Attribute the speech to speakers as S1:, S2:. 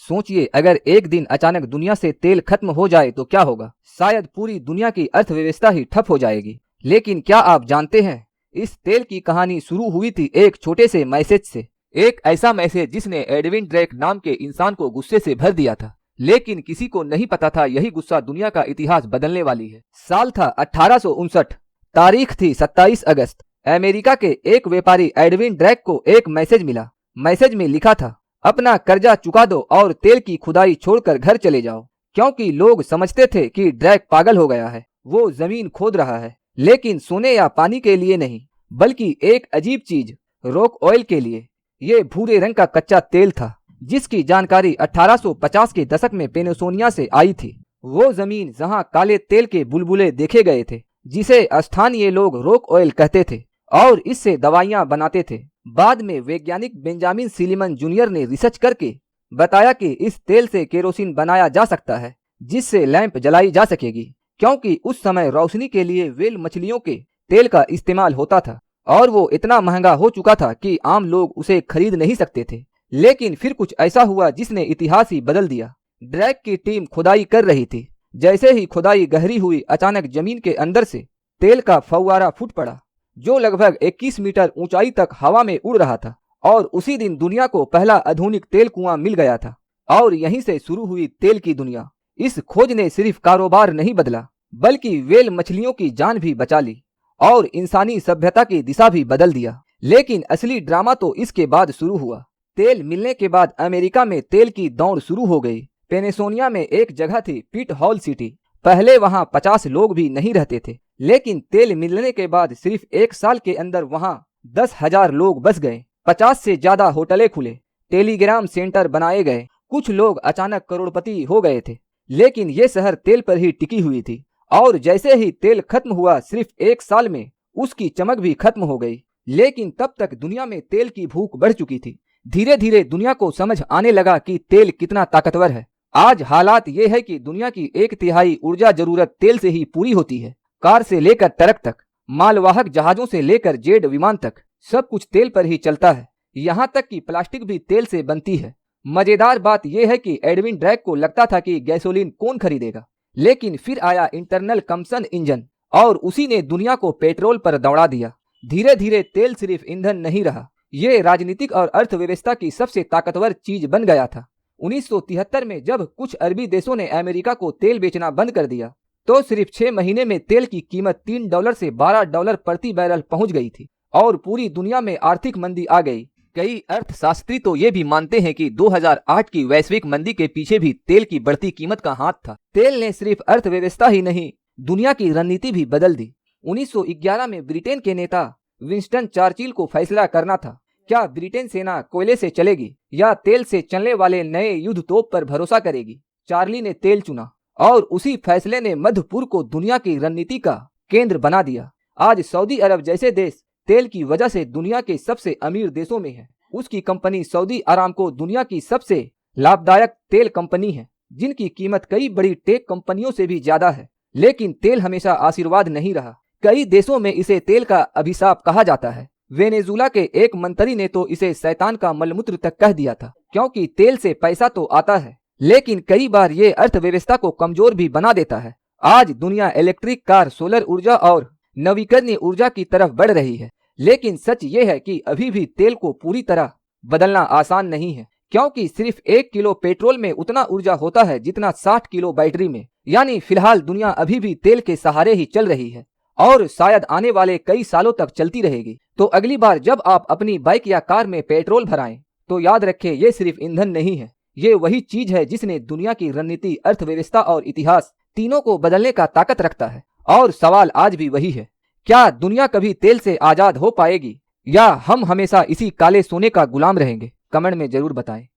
S1: सोचिए, अगर एक दिन अचानक दुनिया से तेल खत्म हो जाए तो क्या होगा। शायद पूरी दुनिया की अर्थव्यवस्था ही ठप हो जाएगी। लेकिन क्या आप जानते हैं, इस तेल की कहानी शुरू हुई थी एक छोटे से मैसेज से। एक ऐसा मैसेज जिसने एडविन ड्रेक नाम के इंसान को गुस्से से भर दिया था। लेकिन किसी को नहीं पता था यही गुस्सा दुनिया का इतिहास बदलने वाली है। साल था 1859, तारीख थी 27 अगस्त। अमेरिका के एक व्यापारी एडविन ड्रेक को एक मैसेज मिला। मैसेज में लिखा था, अपना कर्जा चुका दो और तेल की खुदाई छोड़कर घर चले जाओ। क्योंकि लोग समझते थे कि ड्रेक पागल हो गया है, वो जमीन खोद रहा है, लेकिन सोने या पानी के लिए नहीं, बल्कि एक अजीब चीज, रॉक ऑयल के लिए। ये भूरे रंग का कच्चा तेल था जिसकी जानकारी 1850 के दशक में पेनिसोनिया से आई थी। वो जमीन जहां काले तेल के बुलबुले देखे गए थे, जिसे स्थानीय लोग रॉक ऑयल कहते थे और इससे दवाइयां बनाते थे। बाद में वैज्ञानिक बेंजामिन सिलीमन जूनियर ने रिसर्च करके बताया कि इस तेल से केरोसिन बनाया जा सकता है, जिससे लैंप जलाई जा सकेगी। क्योंकि उस समय रोशनी के लिए व्हेल मछलियों के तेल का इस्तेमाल होता था और वो इतना महंगा हो चुका था कि आम लोग उसे खरीद नहीं सकते थे। लेकिन फिर कुछ ऐसा हुआ जिसने इतिहास ही बदल दिया। ड्रैक की टीम खुदाई कर रही थी। जैसे ही खुदाई गहरी हुई, अचानक जमीन के अंदर से तेल का फव्वारा फूट पड़ा, जो लगभग 21 मीटर ऊंचाई तक हवा में उड़ रहा था। और उसी दिन दुनिया को पहला आधुनिक तेल कुआं मिल गया था और यहीं से शुरू हुई तेल की दुनिया। इस खोज ने सिर्फ कारोबार नहीं बदला, बल्कि व्हेल मछलियों की जान भी बचा ली और इंसानी सभ्यता की दिशा भी बदल दिया। लेकिन असली ड्रामा तो इसके बाद शुरू हुआ। तेल मिलने के बाद अमेरिका में तेल की दौड़ शुरू हो गई। पेनिसोनिया में एक जगह थी, पिट हॉल सिटी। पहले वहां 50 लोग भी नहीं रहते थे, लेकिन तेल मिलने के बाद सिर्फ एक साल के अंदर वहां 10,000 लोग बस गए। 50 से ज्यादा होटलें खुले, टेलीग्राम सेंटर बनाए गए। कुछ लोग अचानक करोड़पति हो गए थे। लेकिन ये शहर तेल पर ही टिकी हुई थी और जैसे ही तेल खत्म हुआ, सिर्फ एक साल में उसकी चमक भी खत्म हो गई। लेकिन तब तक दुनिया में तेल की भूख बढ़ चुकी थी। धीरे धीरे दुनिया को समझ आने लगा कि तेल कितना ताकतवर है। आज हालात ये है कि दुनिया की 1/3 ऊर्जा जरूरत तेल से ही पूरी होती है। कार से लेकर ट्रक तक, मालवाहक जहाजों से लेकर जेट विमान तक, सब कुछ तेल पर ही चलता है। यहाँ तक कि प्लास्टिक भी तेल से बनती है। मजेदार बात यह है कि एडविन ड्रैक को लगता था कि गैसोलीन कौन खरीदेगा, लेकिन फिर आया इंटरनल कंबशन इंजन और उसी ने दुनिया को पेट्रोल पर दौड़ा दिया। धीरे धीरे तेल सिर्फ ईंधन नहीं रहा, ये राजनीतिक और अर्थव्यवस्था की सबसे ताकतवर चीज बन गया था। 1973 में जब कुछ अरबी देशों ने अमेरिका को तेल बेचना बंद कर दिया, तो सिर्फ 6 महीने में तेल की कीमत $3 से $12 प्रति बैरल पहुंच गई थी और पूरी दुनिया में आर्थिक मंदी आ गई। कई अर्थशास्त्री तो ये भी मानते हैं कि 2008 की वैश्विक मंदी के पीछे भी तेल की बढ़ती कीमत का हाथ था। तेल ने सिर्फ अर्थव्यवस्था ही नहीं, दुनिया की रणनीति भी बदल दी। 1911 में ब्रिटेन के नेता विंस्टन चर्चिल को फैसला करना था, क्या ब्रिटेन सेना कोयले से चलेगी या तेल से चलने वाले नए युद्ध तोप पर भरोसा करेगी। चार्ली ने तेल चुना और उसी फैसले ने मध्य पूर्व को दुनिया की रणनीति का केंद्र बना दिया। आज सऊदी अरब जैसे देश तेल की वजह से दुनिया के सबसे अमीर देशों में है। उसकी कंपनी सऊदी अरामको दुनिया की सबसे लाभदायक तेल कंपनी है, जिनकी कीमत कई बड़ी टेक कंपनियों से भी ज्यादा है। लेकिन तेल हमेशा आशीर्वाद नहीं रहा। कई देशों में इसे तेल का अभिशाप कहा जाता है। वेनेजुला के एक मंत्री ने तो इसे शैतान का मलमूत्र तक कह दिया था, क्योंकि तेल से पैसा तो आता है, लेकिन कई बार ये अर्थव्यवस्था को कमजोर भी बना देता है। आज दुनिया इलेक्ट्रिक कार, सोलर ऊर्जा और नवीकरणीय ऊर्जा की तरफ बढ़ रही है। लेकिन सच ये है कि अभी भी तेल को पूरी तरह बदलना आसान नहीं है, क्योंकि सिर्फ 1 किलो पेट्रोल में उतना ऊर्जा होता है जितना 60 किलो बैटरी में। यानी फिलहाल दुनिया अभी भी तेल के सहारे ही चल रही है और शायद आने वाले कई सालों तक चलती रहेगी। तो अगली बार जब आप अपनी बाइक या कार में पेट्रोल भराएं, तो याद रखें ये सिर्फ ईंधन नहीं है, ये वही चीज है जिसने दुनिया की रणनीति, अर्थव्यवस्था और इतिहास तीनों को बदलने का ताकत रखता है। और सवाल आज भी वही है, क्या दुनिया कभी तेल से आजाद हो पाएगी या हम हमेशा इसी काले सोने का गुलाम रहेंगे। कमेंट में जरूर बताएं।